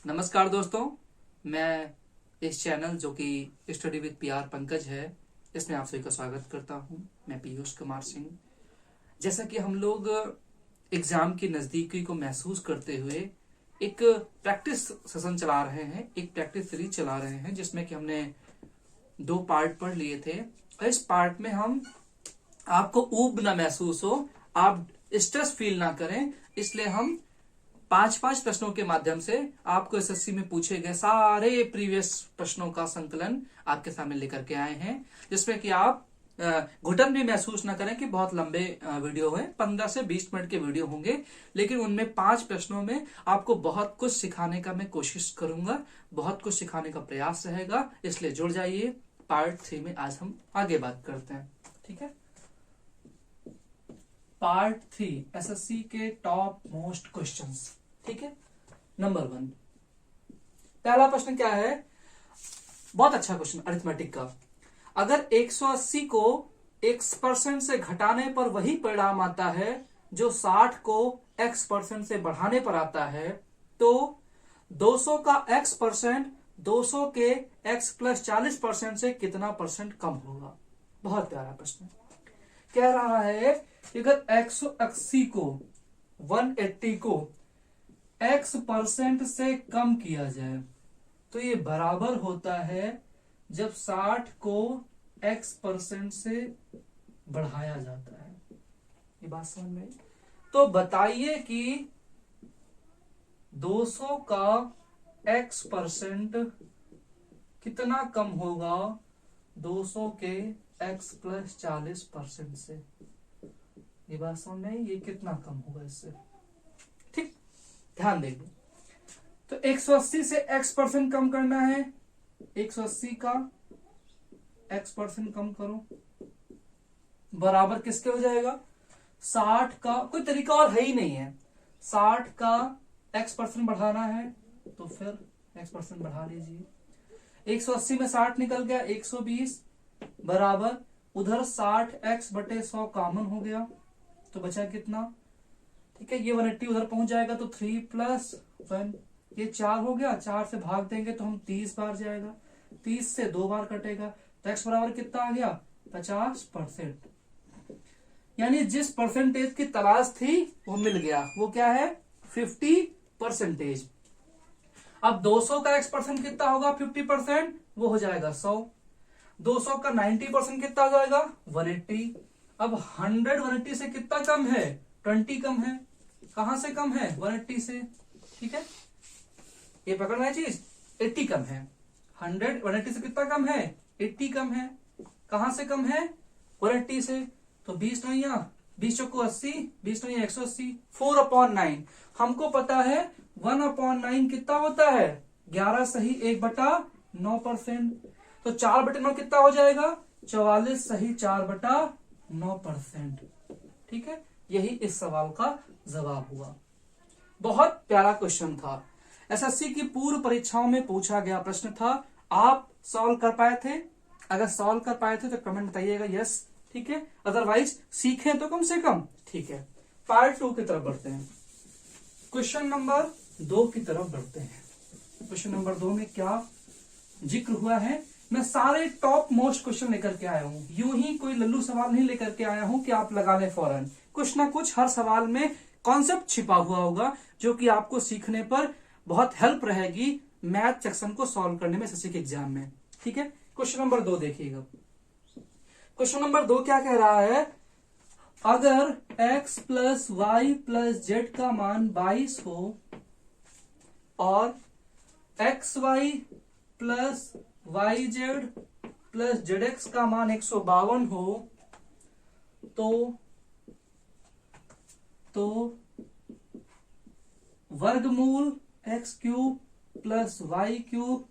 नमस्कार दोस्तों, मैं इस चैनल जो कि स्टडी विद पीआर पंकज है, इसमें आप सभी का स्वागत करता हूं। मैं पीयूष कुमार सिंह। जैसा कि हम लोग एग्जाम की नजदीकी को महसूस करते हुए एक प्रैक्टिस सेशन चला रहे हैं, एक प्रैक्टिस सीरीज चला रहे हैं, जिसमें कि हमने 2 पार्ट पढ़ लिए थे। इस पार्ट में हम आपको ऊब ना महसूस हो, आप स्ट्रेस फील ना करें, इसलिए हम 5-5 प्रश्नों के माध्यम से आपको एसएससी में पूछे गए सारे प्रीवियस प्रश्नों का संकलन आपके सामने लेकर के आए हैं, जिसमें कि आप घुटन भी महसूस ना करें कि बहुत लंबे वीडियो है। 15 से 20 मिनट के वीडियो होंगे, लेकिन उनमें 5 प्रश्नों में आपको बहुत कुछ सिखाने का मैं कोशिश करूंगा, बहुत कुछ सिखाने का प्रयास रहेगा। इसलिए जुड़ जाइए। पार्ट 3 में आज हम आगे बात करते हैं, ठीक है। पार्ट 3 एसएससी के टॉप मोस्ट क्वेश्चंस, ठीक है। नंबर 1, पहला प्रश्न क्या है? बहुत अच्छा क्वेश्चन अरिथमेटिक का। अगर 180 को x% से घटाने पर वही परिणाम आता है जो 60 को x% से बढ़ाने पर आता है, तो 200 का x% 200 के x + 40% से कितना परसेंट कम होगा? बहुत प्यारा प्रश्न। कह रहा है कि अगर 180 को 180 को x% से कम किया जाए तो ये बराबर होता है जब 60 को x% से बढ़ाया जाता है। ये बात समझ में? तो बताइए कि 200 का x% कितना कम होगा 200 के x + 40% से? ये बात समझ में? ये कितना कम होगा इससे? ठीक, ध्यान देंगे। तो 180 से x% कम करना है। 180 का x% कम करो, बराबर किसके हो जाएगा? 60 का, कोई तरीका और है ही नहीं है। 60 का x% बढ़ाना है तो फिर x% बढ़ा लीजिए। 180 में 60 निकल गया, 120 बराबर उधर 60x/100 कॉमन हो गया, तो बचा कितना? ठीक है, ये 180 उधर पहुंच जाएगा तो 3 + 1, ये 4 हो गया। 4 से भाग देंगे तो हम 30 बार जाएगा, 30 से 2 बार कटेगा, तो x बराबर कितना आ गया? 50%। यानी जिस परसेंटेज की तलाश थी वो मिल गया। वो क्या है? 50%। अब 200 का x% कितना होगा? 50%, वो हो जाएगा 100। 200 का 90% कितना हो जाएगा? 180। अब 100 180 से कितना कम है? 20 कम है। कहां से कम है? 180 से। ठीक है, ये पकड़ना है चीज। 80 कम है। 100 180 से कितना कम है? 80 कम है। कहां से कम है? 180 से। तो 20 नौया 20 चौको 80, 20 नौया 180, 4/9। हमको पता है 1/9 कितना होता है? 11 सही 1/9%। तो 4/9 कितना हो जाएगा? 44 सही 4/9%। ठीक है, यही इस सवाल का जवाब हुआ। बहुत प्यारा क्वेश्चन था। एसएससी की पूर्व परीक्षाओं में पूछा गया प्रश्न था। आप सॉल्व कर पाए थे? अगर सॉल्व कर पाए थे तो कमेंट बताइएगा यस, ठीक है। अदरवाइज सीखें तो कम से कम, ठीक है। पार्ट 2 की तरफ बढ़ते हैं। क्वेश्चन नंबर 2 की तरफ बढ़ते हैं। क्वेश्चन नंबर 2 में क्या जिक्र हुआ है? मैं सारे टॉप मोस्ट क्वेश्चन लेकर के आया हूं। यूं ही कोई लल्लू सवाल नहीं लेकर के आया हूं कि आप लगा लें फौरन। कुछ ना कुछ हर सवाल में कॉन्सेप्ट छिपा हुआ होगा जो कि आपको सीखने पर बहुत हेल्प रहेगी मैथ सेक्शन को सॉल्व करने में एसएससी के एग्जाम में, ठीक है। क्वेश्चन नंबर 2 देखिएगा। क्वेश्चन नंबर 2 क्या कह रहा है? अगर x + y + z का मान 22 हो और xy + yz + zx का मान 152 हो तो वर्गमूल x³ + y³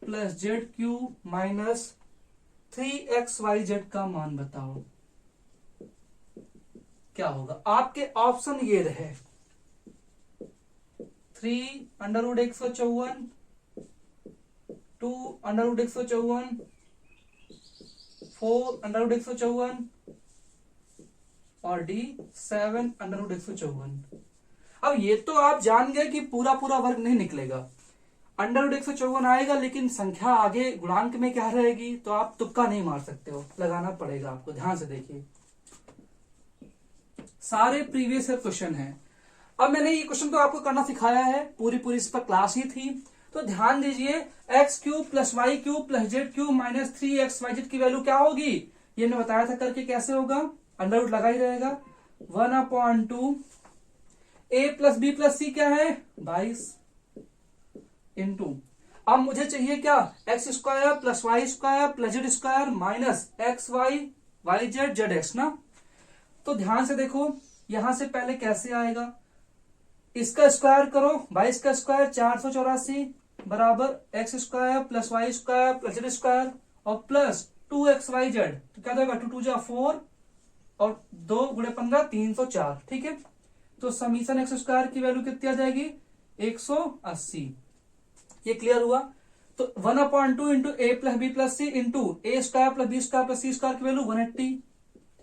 + z³ - 3xyz का मान बताओ। क्या होगा? आपके ऑप्शन ये रहे 3√154, 2√154, 4√154 और डी 7√154। अब ये तो आप जान गए कि पूरा पूरा वर्ग नहीं निकलेगा, 154 आएगा, लेकिन संख्या आगे गुणांक में क्या रहेगी, तो आप तुक्का नहीं मार सकते हो, लगाना पड़ेगा आपको। ध्यान से देखिए, सारे प्रीवियस ईयर क्वेश्चन हैं। अब मैंने ये क्वेश्चन तो आपको करना सिखाया है, पूरी इस पर क्लास ही थी। तो ध्यान दीजिए, X cube plus Y cube plus Z cube minus 3xyz की वैल्यू क्या होगी, ये मैं बताया था करके कैसे होगा। अंडर रूट लगा ही रहेगा, 1/2 a plus B plus C क्या है 22 इंटू, अब मुझे चाहिए क्या, X square plus Y square plus Z square minus X Y Z X ना। तो ध्यान से देखो, यहां से पहले कैसे आएगा, इसका स्क्वायर करो, 22 का स्क्वायर 484 बराबर X square plus Y square plus Z square और प्लस 2xyz, तो क्या देगा 2 2 4 और 2 गुणे 15 304, ठीक है। तो समीशन एक्स स्क्वायर की वैल्यू कितनी आ जाएगी 180, ये क्लियर हुआ। तो 1/2 into A plus B plus C into A square plus B square plus C square की वैल्यू 180,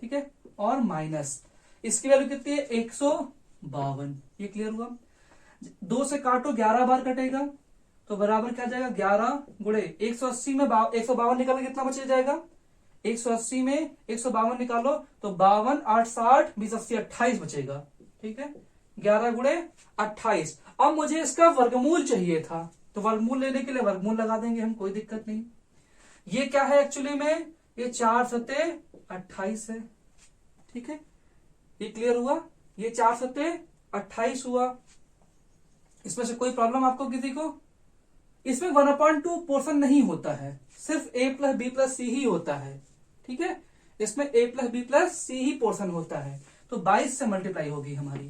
ठीक है, और माइनस इसकी वैल्यू कितनी है 152, ये क्लियर हुआ। 2 से काटो 11 बार कटेगा, तो बराबर क्या जाएगा 11 गुणे 180 में 152 निकालना कितना बच जाएगा, 180 में 152 निकालो तो 52 8 60 20 80 28 बचेगा, ठीक है, 11 गुणे 28। अब मुझे इसका वर्गमूल चाहिए था, तो वर्गमूल लेने के लिए वर्गमूल लगा देंगे हम, कोई दिक्कत नहीं। ये क्या है एक्चुअली में, ये 4 सते 28 है, ठीक है, ये क्लियर हुआ। ये 4 सते 28 हुआ। इसमें से कोई प्रॉब्लम आपको किसी को, इसमें 1/2 पोर्शन नहीं होता है, सिर्फ a plus B plus C ही होता है, ठीक है, इसमें a plus B plus C ही पोर्शन होता है। तो 22 से मल्टीप्लाई होगी हमारी,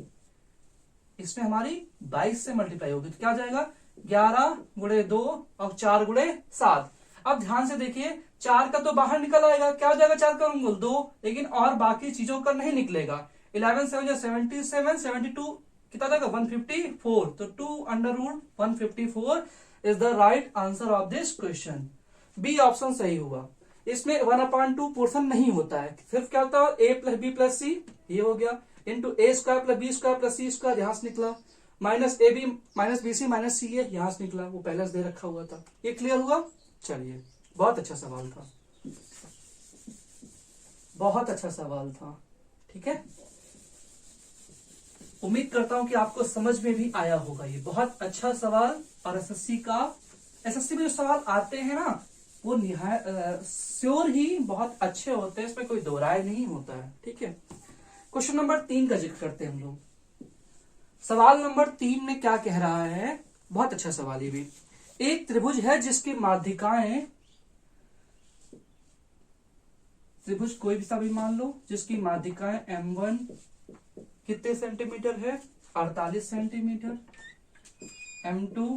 इसमें हमारी 22 से मल्टीप्लाई होगी, तो क्या आ जाएगा 11 गुणे 2 और 4 गुणे 7। अब ध्यान से देखिए, 4 का तो बाहर निकल आएगा, क्या हो जाएगा 4 का वर्गमूल 2, लेकिन और बाकी चीजों का नहीं निकलेगा। 11 7 77 72 कितना जाएगा 154, तो 2/154 is the right answer of this question. B option सही हुआ। इसमें 1/2 पोर्शन नहीं होता है, सिर्फ क्या होता है a plus B plus C, ये हो गया, into A square plus B square plus C square, यहां से निकला, minus A B minus B C minus C A, यहां से निकला, वो पहले से दे रखा हुआ था। ये क्लियर हुआ। चलिए, बहुत अच्छा सवाल था, बहुत अच्छा सवाल था, ठीक है। उम्मीद करता हूं कि आपको समझ में भी आया होगा। ये बहुत अच्छा सवाल, और एसएससी में जो सवाल आते हैं ना, वो श्योर ही बहुत अच्छे होते हैं, इसमें कोई दो राय नहीं होता है, ठीक है। क्वेश्चन नंबर 3 का जिक्र करते हैं हम लोग। सवाल नंबर 3 में क्या कह रहा है, बहुत अच्छा सवाल ये भी। एक त्रिभुज है जिसकी माध्यिकाएं, त्रिभुज कोई भी सा भी मान लो, जिसकी माध्यिकाएं M1 कितने सेंटीमीटर है 48 सेंटीमीटर, M2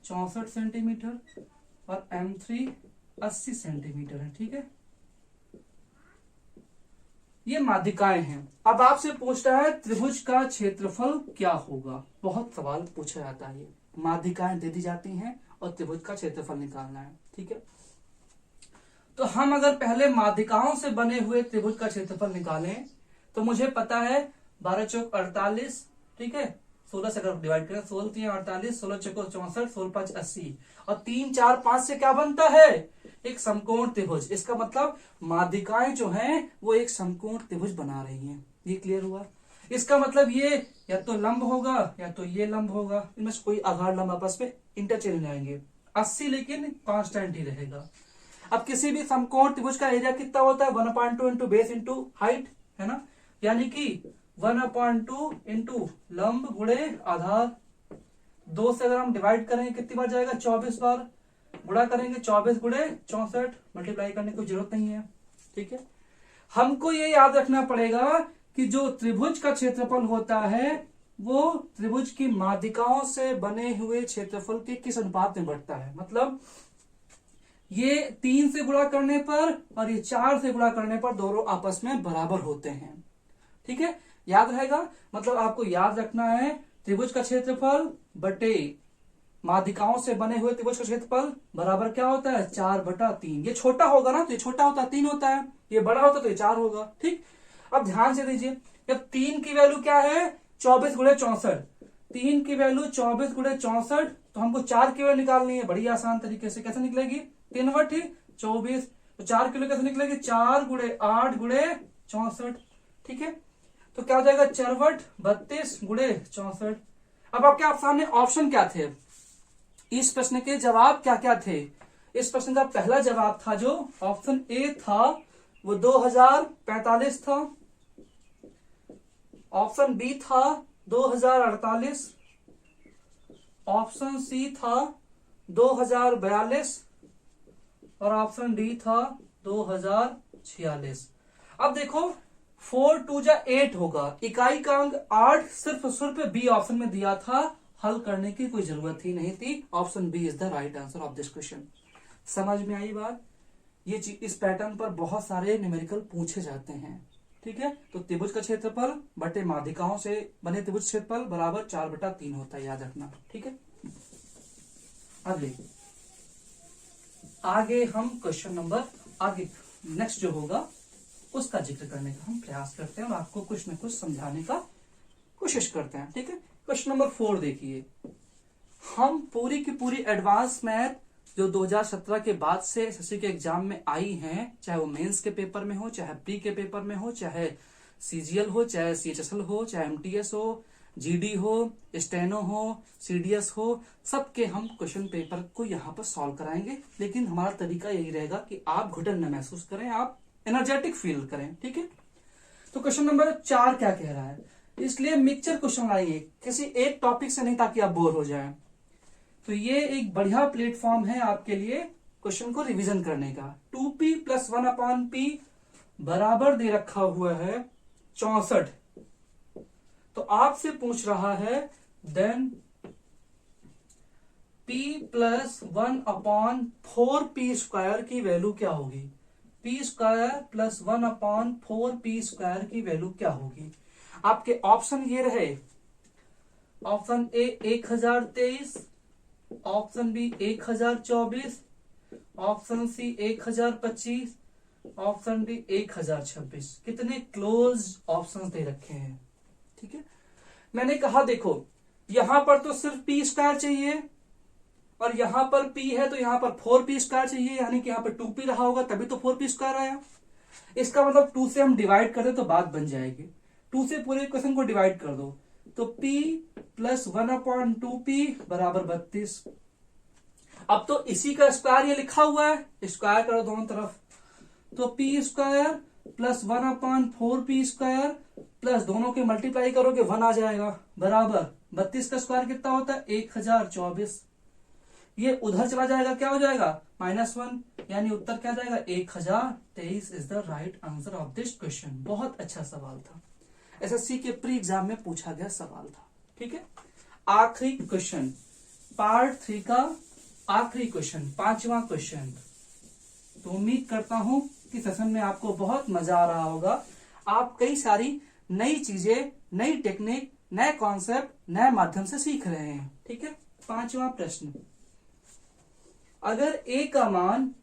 64 सेंटीमीटर और M3 80 सेंटीमीटर है, ठीक है। ये माध्यिकाएं हैं। अब आपसे पूछ रहा है त्रिभुज का क्षेत्रफल क्या होगा, बहुत सवाल पूछा जाता है। ये माध्यिकाएं दे दी जाती हैं और त्रिभुज का क्षेत्रफल निकालना है, ठीक है। तो हम अगर पहले माध्यिकाओं से बने हुए त्रिभुज का क्षेत्रफल निकालें, तो मुझे पता है 12 चौक 48, ठीक है, 16 से अगर डिवाइड करें 16 3 48, 16 चौको 64, 16 5 80 और 3 4 5 से क्या बनता है एक समकोण त्रिभुज। इसका मतलब माध्यिकाएं जो हैं वो एक समकोण त्रिभुज बना रही हैं। ये क्लियर हुआ। इसका मतलब ये या तो लंब होगा या तो ये लंब होगा, इनमें से कोई आधार लंब आपस में इंटरचेंज हो जाएंगे। 80 लेकिन कांस्टेंट ही रहेगा। अब किसी भी समकोण त्रिभुज का एरिया कितना होता है 1/2 इंटू बेस इंटू हाइट, है ना, यानी कि 1/2 इंटू लंब गुणे आधार। 2 से अगर हम डिवाइड करेंगे कितनी बार जाएगा 24 बार, गुणा करेंगे 24 गुणे 64, मल्टीप्लाई करने की जरूरत नहीं है, ठीक है। हमको ये याद रखना पड़ेगा कि जो त्रिभुज का क्षेत्रफल होता है वो त्रिभुज की माध्यिकाओं से बने हुए क्षेत्रफल के किस अनुपात में बढ़ता है। मतलब ये 3 से गुणा करने पर और ये 4 से गुणा करने पर दोनों आपस में बराबर होते हैं, ठीक है, याद रहेगा। मतलब आपको याद रखना है त्रिभुज का क्षेत्रफल बटे माध्यिकाओं से बने हुए त्रिभुज का क्षेत्रफल बराबर क्या होता है 4/3। ये छोटा होगा ना तो ये छोटा होता है 3 होता है, ये बड़ा होता तो ये 4 होगा, ठीक। अब ध्यान से दीजिए, जब 3 की वैल्यू क्या है 24 गुणे 64, 3 की वैल्यू 24 गुणे 64, तो हमको 4 की वैल्यू निकालनी है बड़ी आसान तरीके से। कैसे निकलेगी? 3 बटी 24। तो 4 किलो कैसे निकलेगी? 4 गुणे 8 गुणे 64। ठीक है, तो क्या हो जाएगा? 4 बट 32 गुणे 64। अब आपके आप सामने ऑप्शन क्या थे? इस प्रश्न के जवाब क्या क्या थे? इस प्रश्न का पहला जवाब था जो ऑप्शन ए था वो 2045 था। ऑप्शन बी था 2048। ऑप्शन सी था 2042 और ऑप्शन डी था 2046। अब देखो 4 2 जा 8 होगा, इकाई का अंक 8 सिर्फ बी ऑप्शन में दिया था, हल करने की कोई जरूरत ही नहीं थी। Option B is the right answer of this question. समझ में आई बात? ये इस पैटर्न पर बहुत सारे न्यूमेरिकल पूछे जाते हैं। ठीक है, तो त्रिभुज का क्षेत्रफल बटे माध्यिकाओं से बने त्रिभुज क्षेत्रफल बराबर 4/3 होता है, याद रखना। ठीक है, अगले आगे हम क्वेश्चन नंबर आगे नेक्स्ट जो होगा उसका जिक्र करने का हम प्रयास करते हैं और आपको कुछ न कुछ समझाने का कोशिश करते हैं। ठीक है, क्वेश्चन नंबर 4 देखिए। हम पूरी की पूरी एडवांस मैथ जो 2017 के बाद से एसएससी के एग्जाम में आई हैं, चाहे वो मेंस के पेपर में हो, चाहे प्री के पेपर में हो, चाहे सीजीएल हो, चाहे सीएचएसएल हो, चाहे एमटीएस हो, जीडी हो, स्टेनो हो, सीडीएस हो, सबके हम क्वेश्चन पेपर को यहाँ पर सॉल्व कराएंगे। लेकिन हमारा तरीका यही रहेगा कि आप घुटन न महसूस करें, आप एनर्जेटिक फील करें। ठीक है, तो क्वेश्चन नंबर 4 क्या कह रहा है? इसलिए मिक्सचर क्वेश्चन लाइए, किसी एक टॉपिक से नहीं, ताकि आप बोर हो जाएं। तो ये एक बढ़िया प्लेटफॉर्म है आपके लिए क्वेश्चन को रिवीजन करने का। 2p + 1/p बराबर दे रखा हुआ है 64। तो आपसे पूछ रहा है देन p + 1/4p² की वैल्यू क्या होगी? p² + 1/4p² की वैल्यू क्या होगी? आपके ऑप्शन ये रहे, option A 1023, option B 1024, option C 1025, option D 1026। कितने क्लोज ऑप्शंस दे रखे हैं। ठीक है, मैंने कहा देखो यहां पर तो सिर्फ p² चाहिए और यहां पर p है तो यहां पर 4p² चाहिए, यानी कि यहां पर 2p रहा होगा तभी तो 4p² आया। इसका मतलब 2 से हम डिवाइड कर दे तो बात बन जाएगी। 2 से पूरे क्वेश्चन को डिवाइड कर दो तो p + 1/2p बराबर 32। अब तो इसी का स्क्वायर ये लिखा हुआ है, स्क्वायर करो दोनों तरफ, तो p² + 1/4p² प्लस दोनों के मल्टीप्लाई करोगे 1 आ जाएगा, बराबर 32 का स्क्वायर कितना होता है? 1024। ये उधर चला जाएगा, क्या हो जाएगा? -1, यानी उत्तर क्या जाएगा? 1023 is the right answer of this question. बहुत अच्छा सवाल था, एसएससी के प्री एग्जाम में पूछा गया सवाल था। ठीक है, आखिरी क्वेश्चन, पार्ट 3 का आखिरी क्वेश्चन, 5वां क्वेश्चन। तो उम्मीद करता हूं कि सेशन में आपको बहुत मजा आ रहा होगा। आप कई सारी नई चीजें, नई टेक्निक, नए कॉन्सेप्ट नए माध्यम से सीख रहे हैं। ठीक है, 5वां प्रश्न, अगर a का मान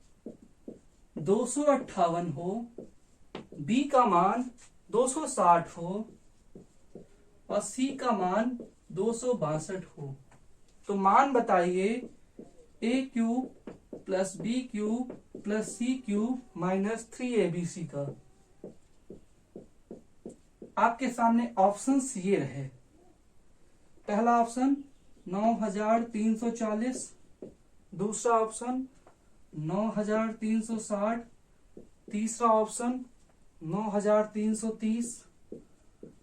258 हो, b का मान 260 हो और c का मान 262 हो, तो मान बताइए a³ + b³ + c³ - 3abc का। आपके सामने ऑप्शंस ये रहे, पहला ऑप्शन 9340, दूसरा ऑप्शन 9360, तीसरा ऑप्शन 9330,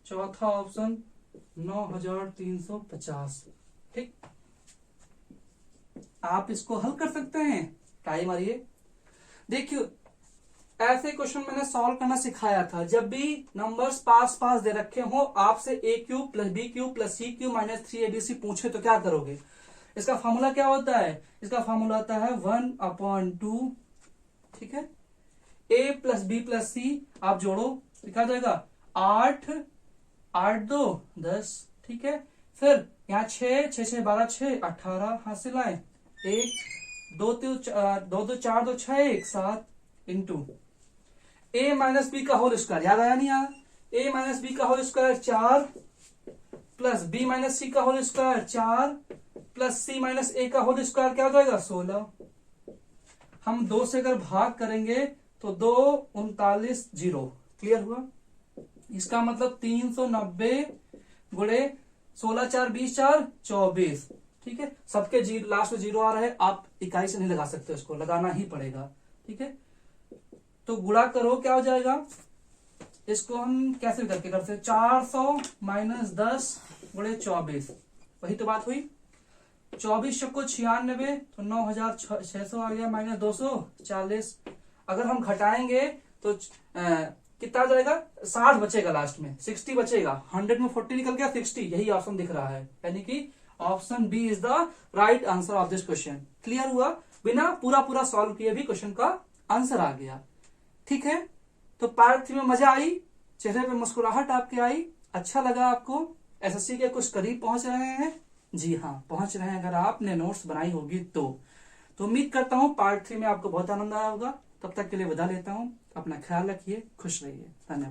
चौथा ऑप्शन 9350। ठीक, आप इसको हल कर सकते हैं, ट्राई मारिए। देखिए ऐसे क्वेश्चन मैंने सॉल्व करना सिखाया था। जब भी नंबर्स पास पास दे रखे हो, आपसे a³ + b³ + c³ - 3abc पूछे तो क्या करोगे? इसका फॉर्मूला क्या होता है? इसका फॉर्मूला होता है 1/2। ठीक है, a + b + c आप जोड़ो, क्या जाएगा? 8 8 2 10। ठीक है, फिर यहाँ 6 6 6 12 6 18 हाथ से लाए, 1 2 2 4 2 6 1 7 इंटू a - b का होल स्क्वायर, याद आया नहीं? a - b का whole square 4 plus b - c का whole square 4 plus C minus A का होल स्क्वायर क्या हो जाएगा 16। हम 2 से अगर भाग करेंगे तो 2 39 0। क्लियर हुआ? इसका मतलब 390 गुणे 16 4 20 4 24। ठीक है, सबके लास्ट में 0 आ रहा है, आप इकाई से नहीं लगा सकते, उसको लगाना ही पड़ेगा। ठीक है, तो गुणा करो क्या हो जाएगा, इसको हम कैसे करके करते हैं, 400 माइनस 10 गुणे 24। वही तो बात हुई। 24 को 96 तो 9600 आ गया, माइनस 240। अगर हम घटाएंगे तो कितना आ जाएगा, 60 बचेगा, लास्ट में 60 बचेगा। 100 में 40 निकल गया, 60। यही ऑप्शन दिख रहा है, यानी कि option B is the right answer of this question. Clear हुआ? बिना पूरा सॉल्व किए भी क्वेश्चन का आंसर आ गया। ठीक है, तो पार्ट 3 में मजा आई, चेहरे पे मुस्कुराहट आपके आई, अच्छा लगा आपको, एसएससी के कुछ करीब पहुंच रहे हैं। जी हाँ, पहुंच रहे हैं, अगर आपने नोट्स बनाई होगी तो उम्मीद करता हूं पार्ट 3 में आपको बहुत आनंद आया होगा। तब तक के लिए विदा लेता हूं, अपना ख्याल रखिए, खुश रहिए, धन्यवाद।